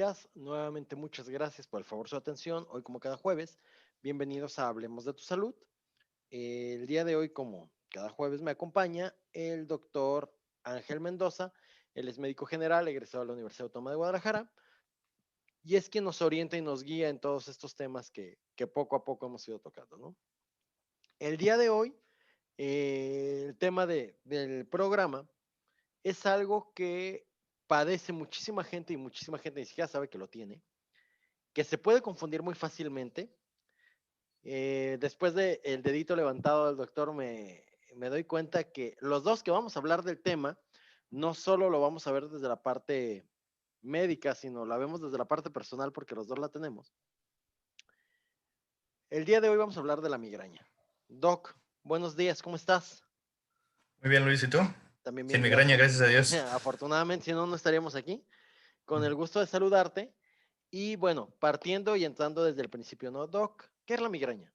escuchas, nuevamente muchas gracias por el favor su atención. Hoy como cada jueves, bienvenidos a Hablemos de tu Salud. El día de hoy, como cada jueves, me acompaña el doctor Ángel Mendoza. Él es médico general, egresado de la Universidad Autónoma de Guadalajara, y es quien nos orienta y nos guía en todos estos temas que poco a poco hemos ido tocando, ¿no? El día de hoy, el tema del programa es algo que padece muchísima gente y muchísima gente ni siquiera sabe que lo tiene, que se puede confundir muy fácilmente. Después del dedito levantado del doctor me doy cuenta que los dos que vamos a hablar del tema, no solo lo vamos a ver desde la parte médica, sino la vemos desde la parte personal porque los dos la tenemos. El día de hoy vamos a hablar de la migraña. Doc, buenos días, ¿cómo estás? Muy bien, Luis, ¿y tú? También Sin bien, migraña, gracias. gracias a Dios. Afortunadamente, si no, no estaríamos aquí. Con el gusto de saludarte. Y bueno, partiendo y entrando desde el principio, ¿no? Doc, ¿qué es la migraña?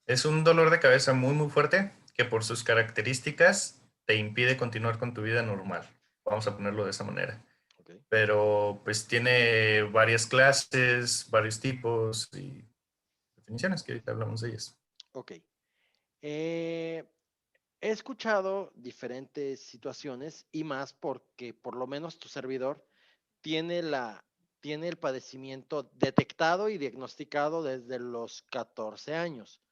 Es un dolor de cabeza muy fuerte que por sus características te impide continuar con tu vida normal. Vamos a ponerlo de esa manera. Ok. Pero pues tiene varias clases, varios tipos y definiciones que ahorita hablamos de ellas. Ok. Eh, He escuchado diferentes situaciones y más porque por lo menos tu servidor tiene tiene el padecimiento detectado y diagnosticado desde los 14 años.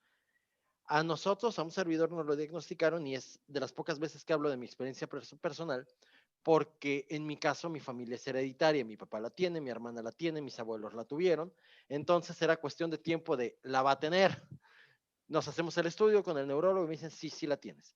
A nosotros, a un servidor, nos lo diagnosticaron y es de las pocas veces que hablo de mi experiencia personal, porque en mi caso mi familia es hereditaria, mi papá la tiene, mi hermana la tiene, mis abuelos la tuvieron, entonces era cuestión de tiempo de la va a tener. Nos hacemos el estudio con el neurólogo y me dicen, sí, sí la tienes.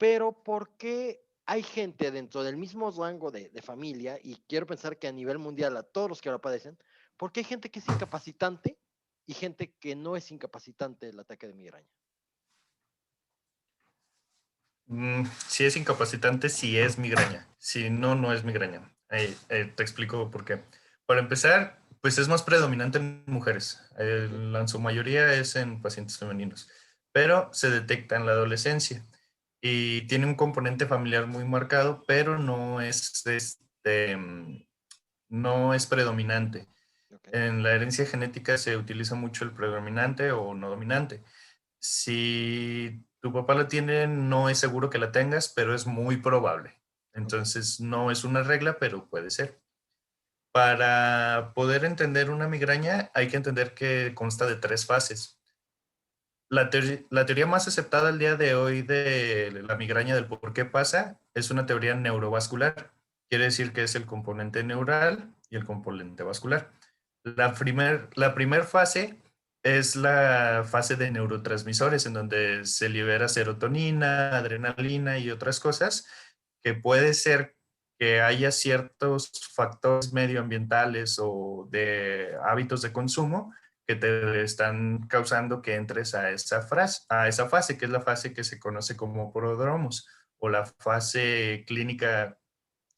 Pero ¿por qué hay gente dentro del mismo rango de familia, y quiero pensar que a nivel mundial a todos los que lo padecen, por qué hay gente que es incapacitante y gente que no es incapacitante del ataque de migraña? Si es incapacitante, si es migraña. Si no, no es migraña. Te explico por qué. Para empezar, pues es más predominante en mujeres. Ok, En su mayoría es en pacientes femeninos, pero se detecta en la adolescencia y tiene un componente familiar muy marcado, pero no es predominante. ok, En la herencia genética se utiliza mucho el predominante o no dominante. Si tu papá la tiene, no es seguro que la tengas, pero es muy probable. ok, Entonces, no es una regla, pero puede ser. Para poder entender una migraña, hay que entender que consta de tres fases. La teoría más aceptada al día de hoy de la migraña del por qué pasa es una teoría neurovascular. Quiere decir que es el componente neural y el componente vascular. La primer fase es la fase de neurotransmisores, en donde se libera serotonina, adrenalina y otras cosas, que puede ser que haya ciertos factores medioambientales o de hábitos de consumo que te están causando que entres a esa fase, que es la fase que se conoce como prodromos o la fase clínica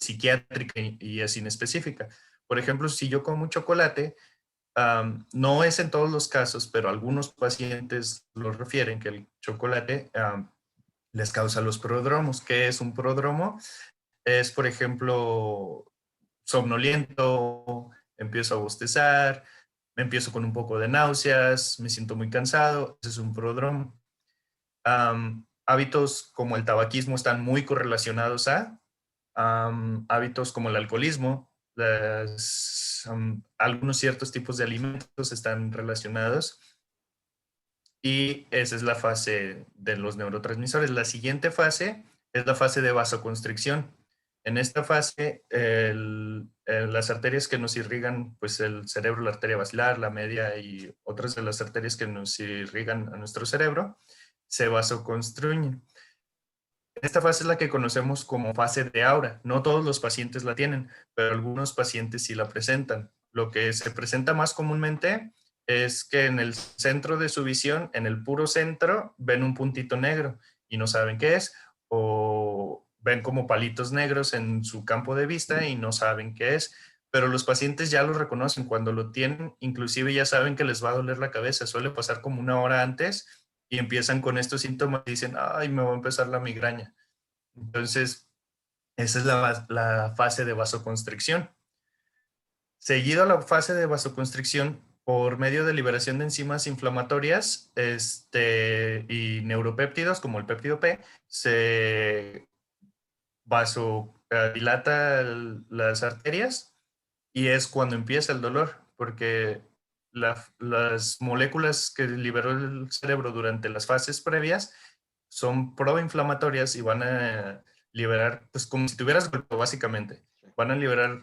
psiquiátrica y es inespecífica. Por ejemplo, si yo como un chocolate, no es en todos los casos, pero algunos pacientes lo refieren que el chocolate les causa los prodromos. ¿Qué es un prodromo? Es, por ejemplo, somnoliento, empiezo a bostezar, me empiezo con un poco de náuseas, me siento muy cansado, ese es un prodromo. Hábitos como el tabaquismo están muy correlacionados a hábitos como el alcoholismo, algunos ciertos tipos de alimentos están relacionados y esa es la fase de los neurotransmisores. La siguiente fase es la fase de vasoconstricción. En esta fase, las arterias que nos irrigan, pues el cerebro, la arteria basilar, la media y otras de las arterias que nos irrigan a nuestro cerebro, se vasoconstruyen. Esta fase es la que conocemos como fase de aura. No todos los pacientes la tienen, pero algunos pacientes sí la presentan. Lo que se presenta más comúnmente es que en el centro de su visión, en el puro centro, ven un puntito negro y no saben qué es, o ven como palitos negros en su campo de vista y no saben qué es, pero los pacientes ya lo reconocen cuando lo tienen, inclusive ya saben que les va a doler la cabeza, suele pasar como una hora antes y empiezan con estos síntomas y dicen, ay, me va a empezar la migraña. Entonces, esa es la fase de vasoconstricción. Seguido a la fase de vasoconstricción, por medio de liberación de enzimas inflamatorias y neuropéptidos como el péptido P, se vasodilata las arterias y es cuando empieza el dolor, porque las moléculas que liberó el cerebro durante las fases previas son proinflamatorias y van a liberar, pues como si tuvieras golpe, básicamente. Sí. Van a liberar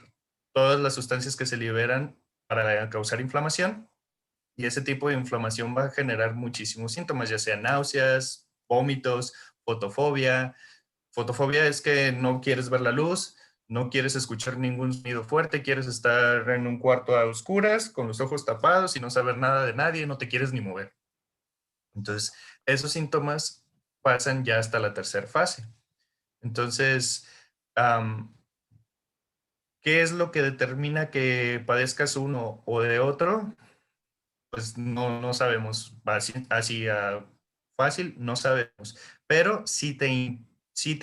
todas las sustancias que se liberan para causar inflamación y ese tipo de inflamación va a generar muchísimos síntomas, ya sean náuseas, vómitos, fotofobia. Fotofobia es que no quieres ver la luz, no quieres escuchar ningún sonido fuerte, quieres estar en un cuarto a oscuras, con los ojos tapados y no saber nada de nadie, no te quieres ni mover. Entonces, esos síntomas pasan ya hasta la tercera fase. Entonces, ¿qué es lo que determina que padezcas uno o de otro? Pues no sabemos, así fácil, no sabemos, pero sí te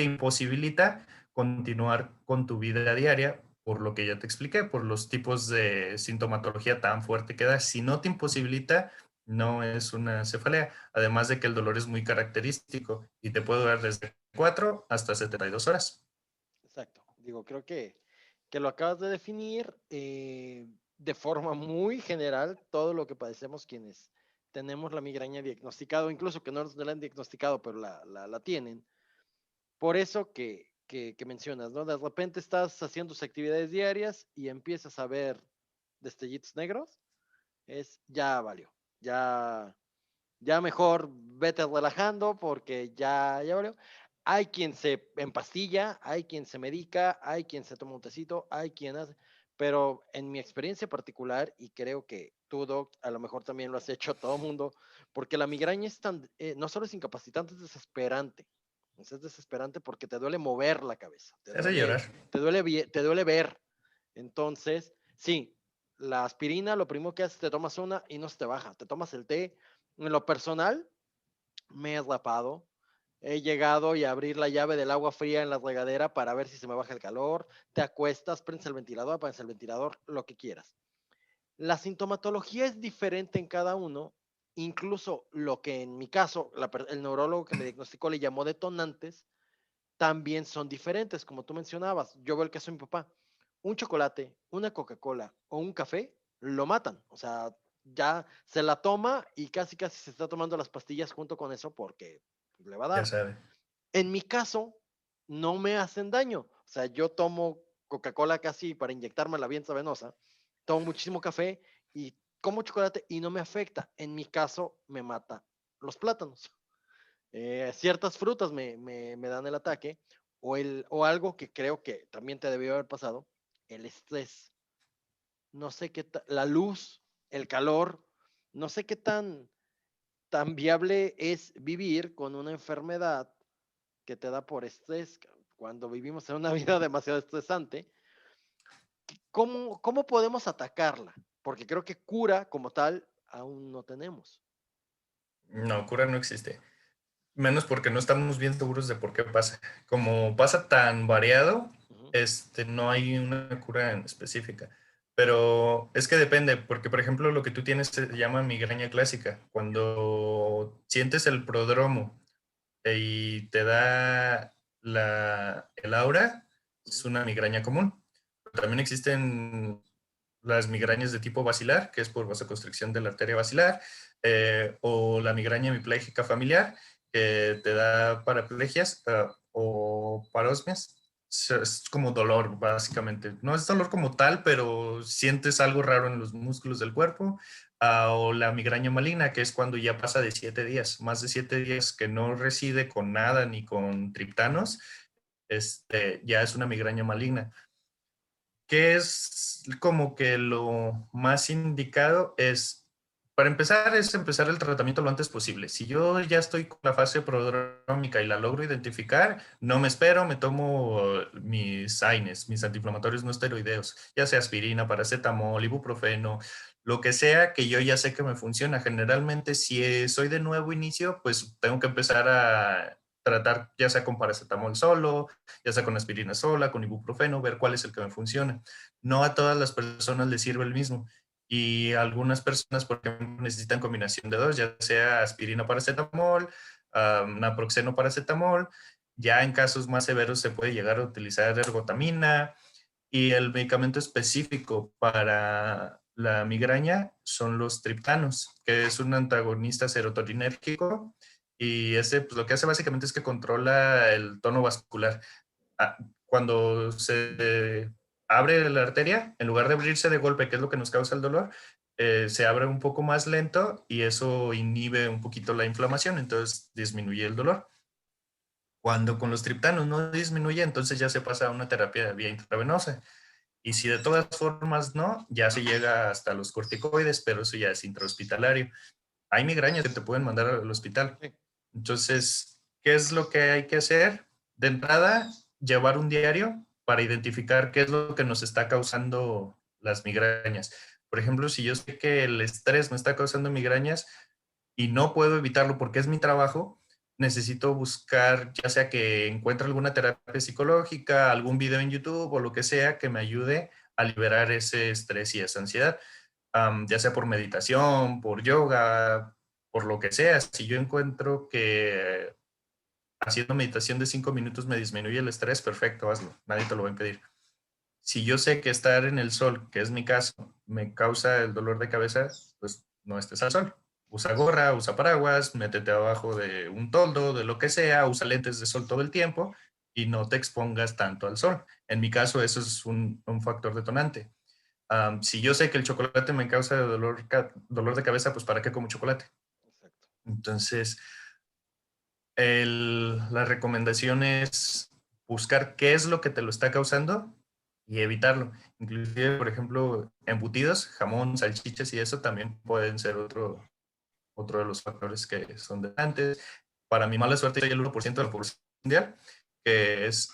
imposibilita continuar con tu vida diaria, por lo que ya te expliqué, por los tipos de sintomatología tan fuerte que da. Si no te imposibilita, no es una cefalea, además de que el dolor es muy característico y te puede durar desde 4 hasta 72 horas. Exacto. Digo, creo que lo acabas de definir de forma muy general todo lo que padecemos quienes tenemos la migraña diagnosticada, o incluso que no la han diagnosticado, pero la tienen. Por eso que mencionas, ¿no? De repente estás haciendo tus actividades diarias y empiezas a ver destellitos negros, ya valió, ya, ya mejor vete relajando porque ya valió. Hay quien se empastilla, hay quien se medica, hay quien se toma un tecito, hay quien hace, pero en mi experiencia particular, y creo que tú, Doc, a lo mejor también lo has hecho todo el mundo, porque la migraña es tan, no solo es incapacitante, es desesperante. Es desesperante porque te duele mover la cabeza, Te hace llorar. te duele ver. Entonces, sí, la aspirina, lo primero que haces, te tomas una y no se te baja. Te tomas el té. En lo personal, me he rapado. He llegado y a abrir la llave del agua fría en la regadera para ver si se me baja el calor. Te acuestas, prendes el ventilador, apagas el ventilador, lo que quieras. La sintomatología es diferente en cada uno. Incluso lo que en mi caso, el neurólogo que me diagnosticó le llamó detonantes, también son diferentes, como tú mencionabas. Yo veo el caso de mi papá. Un chocolate, una Coca-Cola o un café lo matan. O sea, ya se la toma y casi casi se está tomando las pastillas junto con eso porque le va a Ya dar. sabe. En mi caso, no me hacen daño. O sea, yo tomo Coca-Cola casi para inyectarme la vía venosa, tomo muchísimo café y como chocolate y no me afecta. En mi caso, me mata los plátanos. Ciertas frutas me dan el ataque, o algo que creo que también te debió haber pasado, el estrés. No sé qué, la luz, el calor, no sé qué tan viable es vivir con una enfermedad que te da por estrés cuando vivimos en una vida demasiado estresante. ¿Cómo podemos atacarla? Porque creo que cura como tal aún no tenemos. No, cura no existe. Menos porque no estamos bien seguros de por qué pasa. Como pasa tan variado, Ujú, no hay una cura en específica. Pero es que depende, porque por ejemplo lo que tú tienes se llama migraña clásica. Cuando sientes el prodromo y te da el aura, es ujú. una migraña común. Pero también existen las migrañas de tipo basilar, que es por vasoconstricción de la arteria basilar, o la migraña hemipléjica familiar, que te da paraplegias o parosmias. Es como dolor, básicamente. No es dolor como tal, pero sientes algo raro en los músculos del cuerpo. O la migraña maligna, que es cuando ya pasa de 7 días, más de 7 días que no reside con nada ni con triptanos, ya es una migraña maligna. ¿Qué es como que lo más indicado? Para empezar, es empezar el tratamiento lo antes posible. Si yo ya estoy con la fase prodrómica y la logro identificar, no me espero, me tomo mis AINES, mis antiinflamatorios no esteroideos, ya sea aspirina, paracetamol, ibuprofeno, lo que sea que yo ya sé que me funciona. Generalmente, si soy de nuevo inicio, pues tengo que empezar a tratar ya sea con paracetamol solo, ya sea con aspirina sola, con ibuprofeno, ver cuál es el que me funciona. No a todas las personas les sirve el mismo. Y algunas personas, por ejemplo, necesitan combinación de dos, ya sea aspirina paracetamol, naproxeno paracetamol. Ya en casos más severos se puede llegar a utilizar ergotamina, y el medicamento específico para la migraña son los triptanos, que es un antagonista serotoninérgico, y ese pues, lo que hace básicamente es que controla el tono vascular. Ah, cuando se abre la arteria, en lugar de abrirse de golpe, que es lo que nos causa el dolor, se abre un poco más lento y eso inhibe un poquito la inflamación, entonces disminuye el dolor. Cuando con los triptanos no disminuye, entonces ya se pasa a una terapia vía intravenosa. Y si de todas formas no, ya se llega hasta los corticoides, pero eso ya es intrahospitalario. Hay migrañas que te pueden mandar al hospital. Sí. Entonces, ¿qué es lo que hay que hacer? De entrada, llevar un diario para identificar qué es lo que nos está causando las migrañas. Por ejemplo, si yo sé que el estrés me está causando migrañas y no puedo evitarlo porque es mi trabajo, necesito buscar, ya sea que encuentre alguna terapia psicológica, algún video en YouTube o lo que sea que me ayude a liberar ese estrés y esa ansiedad, ya sea por meditación, por yoga, por lo que sea. Si yo encuentro que haciendo meditación de 5 minutos me disminuye el estrés, perfecto, hazlo, nadie te lo va a impedir. Si yo sé que estar en el sol, que es mi caso, me causa el dolor de cabeza, pues no estés al sol. Usa gorra, usa paraguas, métete abajo de un toldo, de lo que sea, usa lentes de sol todo el tiempo y no te expongas tanto al sol. En mi caso, eso es un factor detonante. Si yo sé que el chocolate me causa dolor de cabeza, pues ¿para qué como chocolate? Exacto. Entonces, la recomendación es buscar qué es lo que te lo está causando y evitarlo. Inclusive, por ejemplo, embutidos, jamón, salchichas y eso también pueden ser otro de los factores que son detonantes. Para mi mala suerte, hay el 1% de la población mundial que es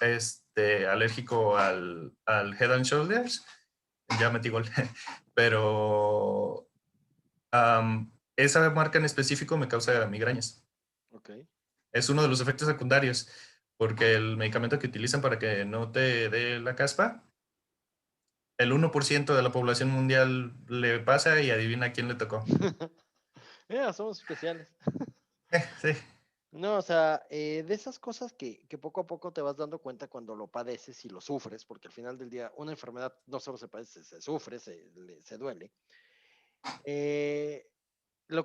alérgico al Head and Shoulders. Ya metí gol. Pero esa marca en específico me causa migrañas. Ok. Es uno de los efectos secundarios, porque el medicamento que utilizan para que no te dé la caspa, el 1% de la población mundial le pasa y adivina a quién le tocó. Mira, somos especiales. Sí. No, o sea, de esas cosas que poco a poco te vas dando cuenta cuando lo padeces y lo sufres, porque al final del día una enfermedad no solo se padece, se sufre, se duele. Eh,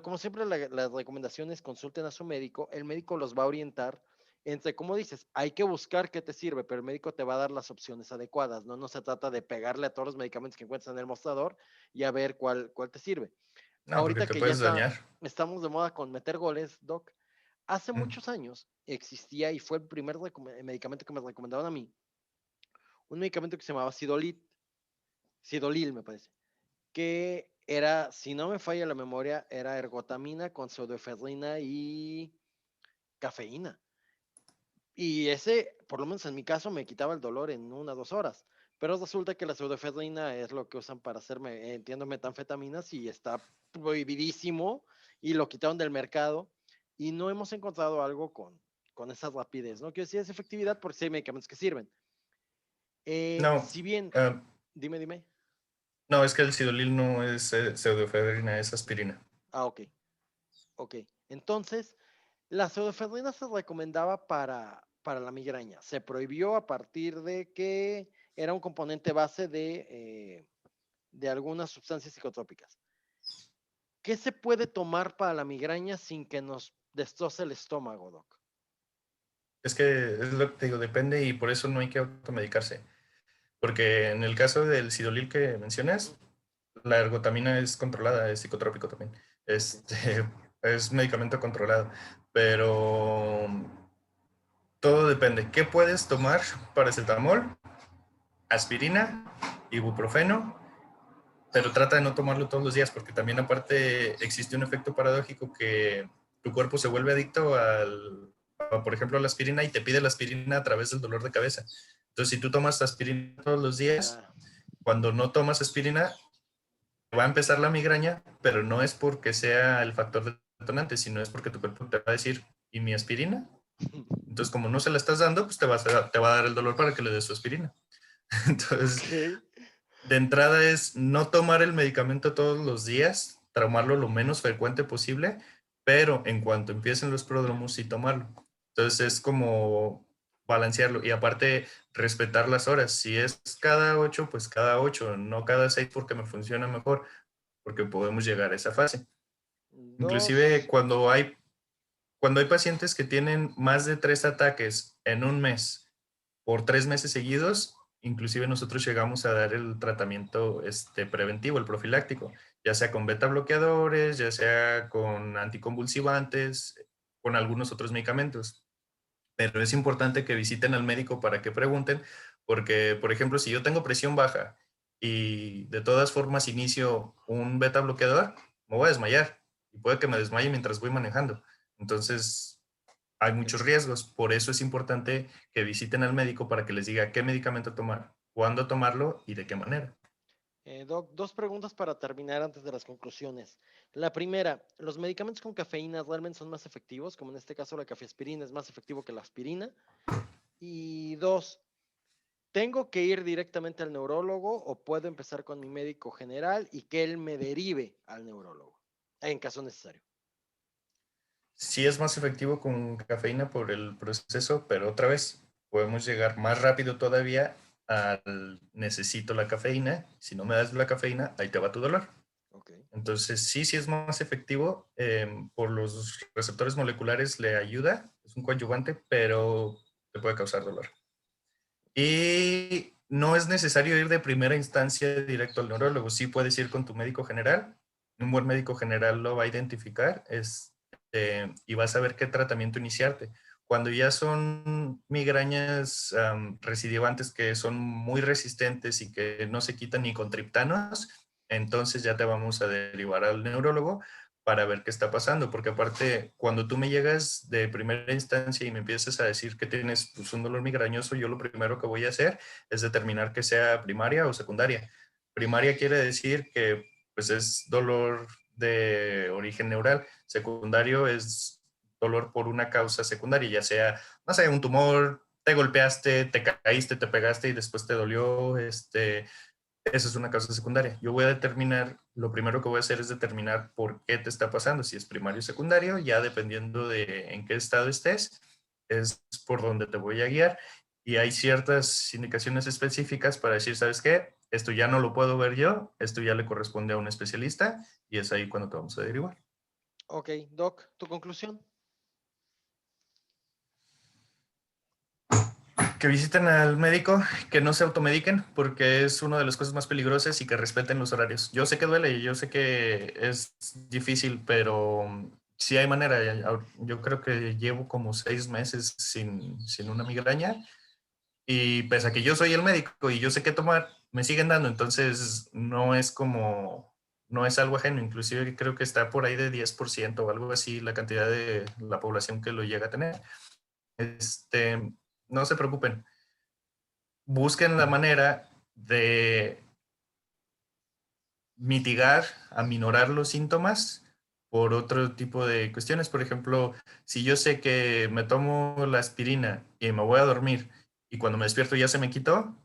como siempre, las recomendaciones consulten a su médico, el médico los va a orientar entre, como dices, hay que buscar qué te sirve, pero el médico te va a dar las opciones adecuadas, ¿no? No se trata de pegarle a todos los medicamentos que encuentras en el mostrador y a ver cuál te sirve. No, porque Ahorita te que ya puedes dañar. estamos de moda con meter goles, Doc, hace Mm. muchos años existía y fue el primer medicamento que me recomendaron a mí, un medicamento que se llamaba Sidolil, me parece, que era, si no me falla la memoria, era ergotamina con pseudoefedrina y cafeína. Y ese, por lo menos en mi caso, me quitaba el dolor en 1 o 2 horas. Pero resulta que la pseudoefedrina es lo que usan para hacerme, entiendo, metanfetaminas y está prohibidísimo y lo quitaron del mercado y no hemos encontrado algo con esa rapidez, ¿no? Quiero decir, es efectividad porque sí hay medicamentos que sirven. No, Si bien, ah, dime. no, es que el Sidolil no es pseudoefedrina, es aspirina. Ah, ok. Entonces, la pseudoefedrina se recomendaba para la migraña. Se prohibió a partir de que era un componente base de algunas sustancias psicotrópicas. ¿Qué se puede tomar para la migraña sin que nos destroce el estómago, Doc? Es que es lo que te digo, depende y por eso no hay que automedicarse. Porque en el caso del Sidolil que mencionas, la ergotamina es controlada, es psicotrópico también. Ok. Es medicamento controlado. Pero todo depende. ¿Qué puedes tomar? Paracetamol, aspirina, ibuprofeno, pero trata de no tomarlo todos los días porque también aparte existe un efecto paradójico que tu cuerpo se vuelve adicto por ejemplo, a la aspirina y te pide la aspirina a través del dolor de cabeza. Entonces, si tú tomas aspirina todos los días, Ya. cuando no tomas aspirina, va a empezar la migraña, pero no es porque sea el factor detonante, sino es porque tu cuerpo te va a decir, ¿y mi aspirina? Entonces, como no se la estás dando, pues te va a dar el dolor para que le des su aspirina. Entonces, Ok. de entrada es no tomar el medicamento todos los días, tomarlo lo menos frecuente posible, pero en cuanto empiecen los pródromos, sí tomarlo. Entonces es como balancearlo y aparte respetar las horas. Si es cada 8, pues cada 8, no cada 6 porque me funciona mejor, porque podemos llegar a esa fase. Inclusive Dos. cuando hay pacientes que tienen más de 3 ataques en un mes por 3 meses seguidos, inclusive nosotros llegamos a dar el tratamiento preventivo, el profiláctico, ya sea con beta bloqueadores, ya sea con anticonvulsivantes, con algunos otros medicamentos. Pero es importante que visiten al médico para que pregunten, porque, por ejemplo, si yo tengo presión baja y de todas formas inicio un beta bloqueador, me voy a desmayar y puede que me desmaye mientras voy manejando. Entonces, hay muchos riesgos. Por eso es importante que visiten al médico para que les diga qué medicamento tomar, cuándo tomarlo y de qué manera. Doc, dos preguntas para terminar antes de las conclusiones. La primera, ¿los medicamentos con cafeína realmente son más efectivos? Como en este caso la cafeaspirina es más efectivo que la aspirina. Y dos, ¿tengo que ir directamente al neurólogo o puedo empezar con mi médico general y que él me derive al neurólogo en caso necesario? Sí es más efectivo con cafeína por el proceso, pero otra vez podemos llegar más rápido todavía al necesito la cafeína. Si no me das la cafeína, ahí te va tu dolor. Ok. Entonces, sí es más efectivo. Por los receptores moleculares le ayuda, es un coadyuvante, pero te puede causar dolor. Y no es necesario ir de primera instancia directo al neurólogo. Sí puedes ir con tu médico general. Un buen médico general lo va a identificar y vas a ver qué tratamiento iniciarte. Cuando ya son migrañas recidivantes que son muy resistentes y que no se quitan ni con triptanos, entonces ya te vamos a derivar al neurólogo para ver qué está pasando, porque aparte, cuando tú me llegas de primera instancia y me empiezas a decir que tienes pues, un dolor migrañoso, yo lo primero que voy a hacer es determinar que sea primaria o secundaria. Primaria quiere decir que pues es dolor de origen neural, secundario es dolor por una causa secundaria, ya sea, no sé, un tumor, te golpeaste, te caíste, te pegaste y después te dolió, esa es una causa secundaria. Yo voy a determinar, lo primero que voy a hacer es determinar por qué te está pasando, si es primario o secundario, ya dependiendo de en qué estado estés, es por donde te voy a guiar. Y hay ciertas indicaciones específicas para decir, ¿sabes qué? Esto ya no lo puedo ver yo, esto ya le corresponde a un especialista y es ahí cuando te vamos a derivar. Ok, Doc, ¿tu conclusión? Que visiten al médico, que no se automediquen, porque es una de las cosas más peligrosas y que respeten los horarios. Yo sé que duele, yo sé que es difícil, pero sí hay manera. Yo creo que llevo como 6 meses sin una migraña y pese a que yo soy el médico y yo sé qué tomar, me siguen dando, entonces no es algo ajeno, inclusive creo que está por ahí de 10% o algo así la cantidad de la población que lo llega a tener. No se preocupen, busquen la manera de mitigar, aminorar los síntomas por otro tipo de cuestiones. Por ejemplo, si yo sé que me tomo la aspirina y me voy a dormir y cuando me despierto ya se me quitó,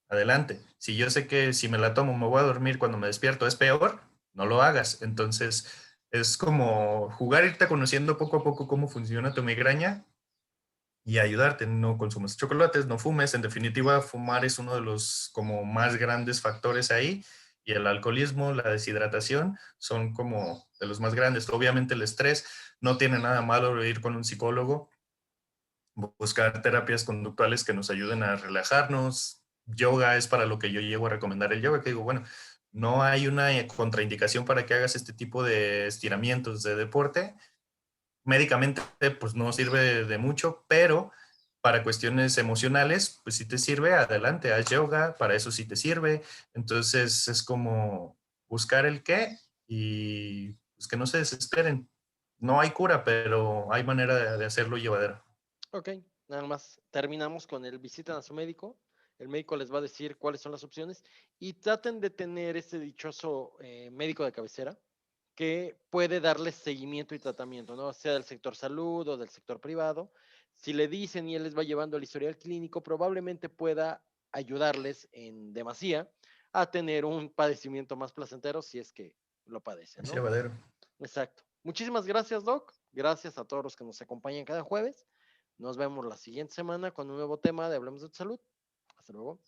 adelante. Si yo sé que si me la tomo me voy a dormir cuando me despierto es peor, no lo hagas. Entonces, es como jugar, irte conociendo poco a poco cómo funciona tu migraña y ayudarte. No consumes chocolates, no fumes. En definitiva, fumar es uno de los como más grandes factores ahí y el alcoholismo, la deshidratación son como de los más grandes. Obviamente el estrés, no tiene nada malo ir con un psicólogo, buscar terapias conductuales que nos ayuden a relajarnos. Yoga es para lo que yo llego a recomendar el yoga, que digo, bueno, no hay una contraindicación para que hagas este tipo de estiramientos de deporte, médicamente pues no sirve de mucho, pero para cuestiones emocionales, pues si te sirve, adelante, haz yoga, para eso sí te sirve. Entonces es como buscar el qué y pues que no se desesperen. No hay cura, pero hay manera de hacerlo llevadero. Ok, nada más terminamos con el visitan a su médico. El médico les va a decir cuáles son las opciones y traten de tener ese dichoso médico de cabecera que puede darles seguimiento y tratamiento, ¿no? Sea del sector salud o del sector privado. Si le dicen y él les va llevando el historial clínico, probablemente pueda ayudarles en demasía a tener un padecimiento más placentero si es que lo padecen, Es ¿no? llevadero. Exacto. Muchísimas gracias, Doc. Gracias a todos los que nos acompañan cada jueves. Nos vemos la siguiente semana con un nuevo tema de Hablemos de Salud. Hasta luego.